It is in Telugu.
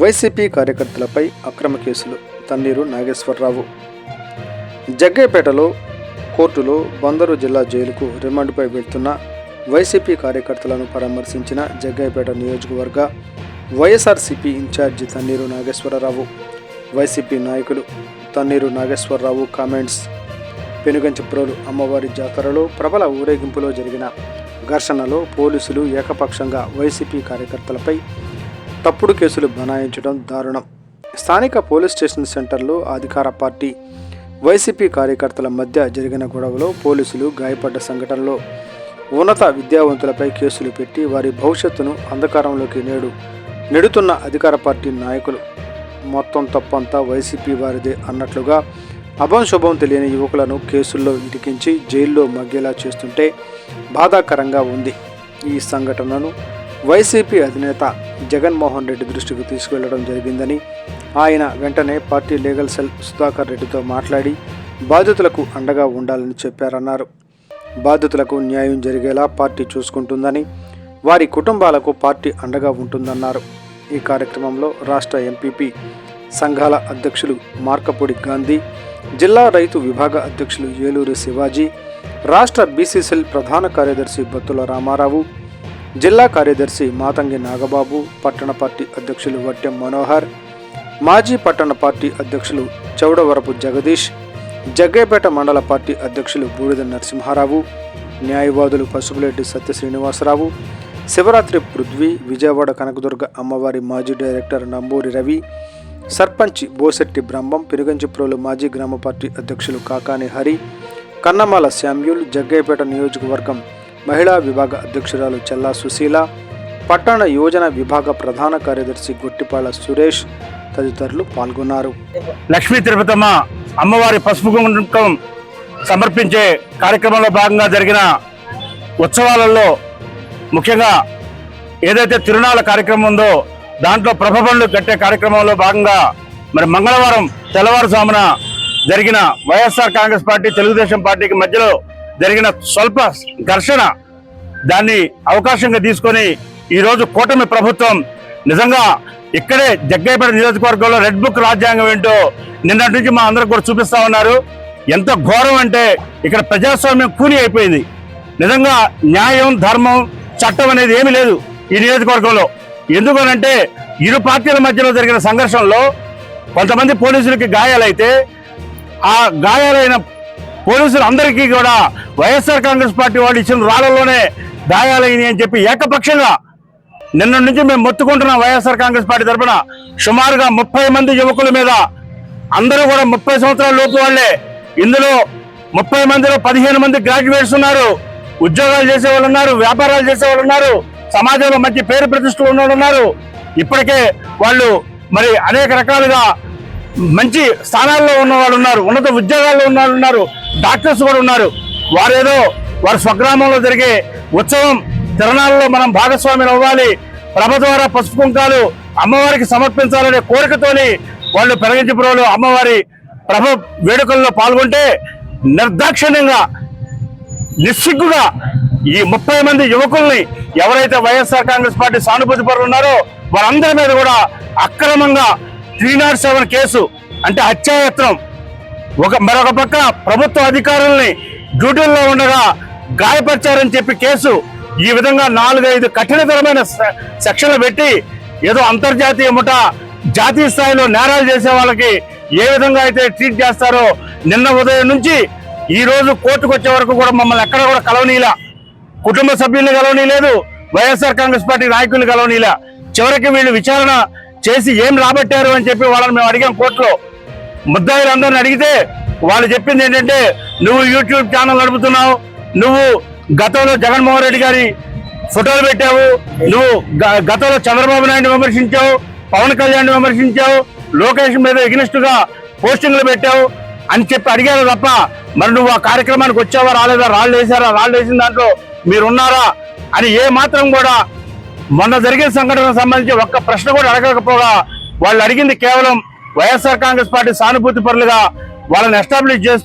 వైసీపీ కార్యకర్తలపై అక్రమ కేసులు. తన్నీరు నాగేశ్వరరావు. జగ్గయ్యపేటలో కోర్టులో బందరు జిల్లా జైలుకు రిమాండ్పై వెళ్తున్న వైసీపీ కార్యకర్తలను పరామర్శించిన జగ్గయ్యపేట నియోజకవర్గ వైఎస్ఆర్సీపీ ఇన్ఛార్జి తన్నీరు నాగేశ్వరరావు. వైసీపీ నాయకులు తన్నీరు నాగేశ్వరరావు కామెంట్స్. పెనుగంచిప్రోలు అమ్మవారి జాతరలో ప్రబల ఊరేగింపులో జరిగిన ఘర్షణలో పోలీసులు ఏకపక్షంగా వైసీపీ కార్యకర్తలపై తప్పుడు కేసులు బనాయించడం దారుణం. స్థానిక పోలీస్ స్టేషన్ సెంటర్లో అధికార పార్టీ వైసీపీ కార్యకర్తల మధ్య జరిగిన గొడవలో పోలీసులు గాయపడ్డ సంఘటనలో ఉన్నత విద్యావంతులపై కేసులు పెట్టి వారి భవిష్యత్తును అంధకారంలోకి నెడుతున్న అధికార పార్టీ నాయకులు. మొత్తం తప్పంతా వైసీపీ వారిదే అన్నట్లుగా అభంశుభం తెలియని యువకులను కేసుల్లో ఇరికించి జైల్లో మగ్గేలా చేస్తుంటే బాధాకరంగా ఉంది. ఈ సంఘటనను వైసీపీ అధినేత జగన్మోహన్ రెడ్డి దృష్టికి తీసుకెళ్లడం జరిగిందని, ఆయన వెంటనే పార్టీ లీగల్ సెల్ సుధాకర్ రెడ్డితో మాట్లాడి బాధితులకు అండగా ఉండాలని చెప్పారన్నారు. బాధితులకు న్యాయం జరిగేలా పార్టీ చూసుకుంటుందని, వారి కుటుంబాలకు పార్టీ అండగా ఉంటుందన్నారు. ఈ కార్యక్రమంలో రాష్ట్ర ఎంపీపీ సంఘాల అధ్యక్షులు మార్కపూడి గాంధీ, జిల్లా రైతు విభాగ అధ్యక్షులు ఏలూరి శివాజీ, రాష్ట్ర బీసీసీఎల్ ప్రధాన కార్యదర్శి బత్తుల రామారావు, జిల్లా కార్యదర్శి మాతంగి నాగబాబు, పట్టణ పార్టీ అధ్యక్షులు వట్టెం మనోహర్, మాజీ పట్టణ పార్టీ అధ్యక్షులు చౌడవరపు జగదీష్, జగ్గయ్యపేట మండల పార్టీ అధ్యక్షులు బూడిద నరసింహారావు, న్యాయవాదులు పసుపులెడ్డి సత్య శ్రీనివాసరావు, శివరాత్రి పృథ్వీ, విజయవాడ కనకదుర్గ అమ్మవారి మాజీ డైరెక్టర్ నంబూరి రవి, సర్పంచ్ బోసెట్టి బ్రహ్మం, పెనుగంచిప్రోలు మాజీ గ్రామ పార్టీ అధ్యక్షులు కాకాని హరి, కన్నమాల శామ్యూల్, జగ్గయ్యపేట నియోజకవర్గం మహిళా విభాగ అధ్యక్షురాలు చెల్లా సుశీల, పట్టణ యోజన విభాగ ప్రధాన కార్యదర్శి గొట్టిపాళ సురేష్ తదితరులు పాల్గొన్నారు. లక్ష్మీ తిరుపతమ్మ అమ్మవారి పసుపు కుంకుమ సమర్పించే కార్యక్రమంలో భాగంగా జరిగిన ఉత్సవాలలో ముఖ్యంగా ఏదైతే తిరునాళ్ళ కార్యక్రమం ఉందో దాంట్లో ప్రభబండ్లు కట్టే కార్యక్రమంలో భాగంగా మరి మంగళవారం తెల్లవారుజామున జరిగిన వైఎస్ఆర్ కాంగ్రెస్ పార్టీ తెలుగుదేశం పార్టీకి మధ్యలో జరిగిన స్వల్ప ఘర్షణ, దాన్ని అవకాశంగా తీసుకొని ఈరోజు కూటమి ప్రభుత్వం నిజంగా ఇక్కడే జగ్గయ్యపేట నియోజకవర్గంలో రెడ్ బుక్ రాజ్యాంగం ఏంటో నిన్నటి నుంచి మా అందరికి కూడా చూపిస్తా ఉన్నారు. ఎంత ఘోరం అంటే ఇక్కడ ప్రజాస్వామ్యం కూని అయిపోయింది. నిజంగా న్యాయం, ధర్మం, చట్టం అనేది ఏమీ లేదు ఈ నియోజకవర్గంలో. ఎందుకనంటే ఇరు పార్టీల మధ్యలో జరిగిన సంఘర్షణలో కొంతమంది పోలీసులకి గాయాలైతే ఆ గాయాలైన పోలీసులు అందరికీ కూడా వైఎస్ఆర్ కాంగ్రెస్ పార్టీ వాళ్ళు ఇచ్చిన రాళ్లలోనే గాయాలైనవి అని చెప్పి ఏకపక్షంగా నిన్న నుంచి మేము మొత్తుకుంటున్నాం. వైఎస్ఆర్ కాంగ్రెస్ పార్టీ తరఫున సుమారుగా 30 మంది యువకుల మీద, అందరూ కూడా 30 సంవత్సరాల లోపు వాళ్ళే. ఇందులో 30 మందిలో 15 మంది గ్రాడ్యుయేట్స్ ఉన్నారు, ఉద్యోగాలు చేసే వాళ్ళు ఉన్నారు, వ్యాపారాలు చేసే వాళ్ళు ఉన్నారు, సమాజంలో మంచి పేరు ప్రతిష్టలు ఉన్న వాళ్ళు ఉన్నారు. ఇప్పటికే వాళ్ళు మరి అనేక రకాలుగా మంచి స్థానాల్లో ఉన్న వాళ్ళు ఉన్నారు, ఉన్నత ఉద్యోగాల్లో ఉన్న వాళ్ళు ఉన్నారు, డాక్టర్స్ కూడా ఉన్నారు. వారేదో వారి స్వగ్రామంలో జరిగే ఉత్సవం తిరణాలలో మనం భాగస్వామ్యం అవ్వాలి, ప్రభ ద్వారా పసుపు కుంకాలు అమ్మవారికి సమర్పించాలనే కోరికతోని వాళ్ళు పెనుగంచిప్రోలు అమ్మవారి ప్రభ వేడుకల్లో పాల్గొంటే నిర్దాక్షిణ్యంగా నిస్సిగ్గుగా ఈ 30 మంది యువకుల్ని ఎవరైతే వైఎస్ఆర్ కాంగ్రెస్ పార్టీ సానుభూతి పరులు ఉన్నారో వారందరి మీద కూడా అక్రమంగా 307 కేసు అంటే హత్యాయత్నం, మరొక పక్క ప్రభుత్వ అధికారుల్ని డ్యూటీల్లో ఉండగా గాయపరిచారని చెప్పి కేసు, ఈ విధంగా 4-5 కఠినతరమైన సెక్షన్లు పెట్టి ఏదో అంతర్జాతీయ ముఠ జాతీయ స్థాయిలో నేరాలు చేసే వాళ్ళకి ఏ విధంగా అయితే ట్రీట్ చేస్తారో నిన్న ఉదయం నుంచి ఈ రోజు కోర్టుకు వచ్చే వరకు కూడా మమ్మల్ని ఎక్కడ కూడా కలవనీలా, కుటుంబ సభ్యుల్ని కలవనీలేదు, వైఎస్ఆర్ కాంగ్రెస్ పార్టీ నాయకుల్ని కలవనీలా. చివరికి వీళ్ళు విచారణ చేసి ఏం రాబట్టారు అని చెప్పి వాళ్ళని మేము అడిగాం కోర్టులో. ముద్దాయిలందరిని అడిగితే వాళ్ళు చెప్పింది ఏంటంటే, నువ్వు యూట్యూబ్ ఛానల్ నడుపుతున్నావు, నువ్వు గతంలో జగన్మోహన్ రెడ్డి గారి ఫోటోలు పెట్టావు, నువ్వు గతంలో చంద్రబాబు నాయుడు విమర్శించావు, పవన్ కళ్యాణ్ విమర్శించావు, లోకేష్ మీద ఎగ్నెస్ట్ గా పోస్టింగ్లు పెట్టావు అని చెప్పి అడిగారు తప్ప మరి నువ్వు ఆ కార్యక్రమానికి వచ్చావా రాలేదా, రాళ్ళు వేసారా, రాళ్ళు వేసిన దాంట్లో మీరున్నారా అని ఏ మాత్రం కూడా మొన్న జరిగిన సంఘటనకు సంబంధించి ఒక్క ప్రశ్న కూడా అడగకపోగా వాళ్ళు అడిగింది కేవలం వైఎస్ఆర్ కాంగ్రెస్ పార్టీ సానుభూతి పరులుగా వాళ్ళని ఎస్టాబ్లిష్ చేస్తూ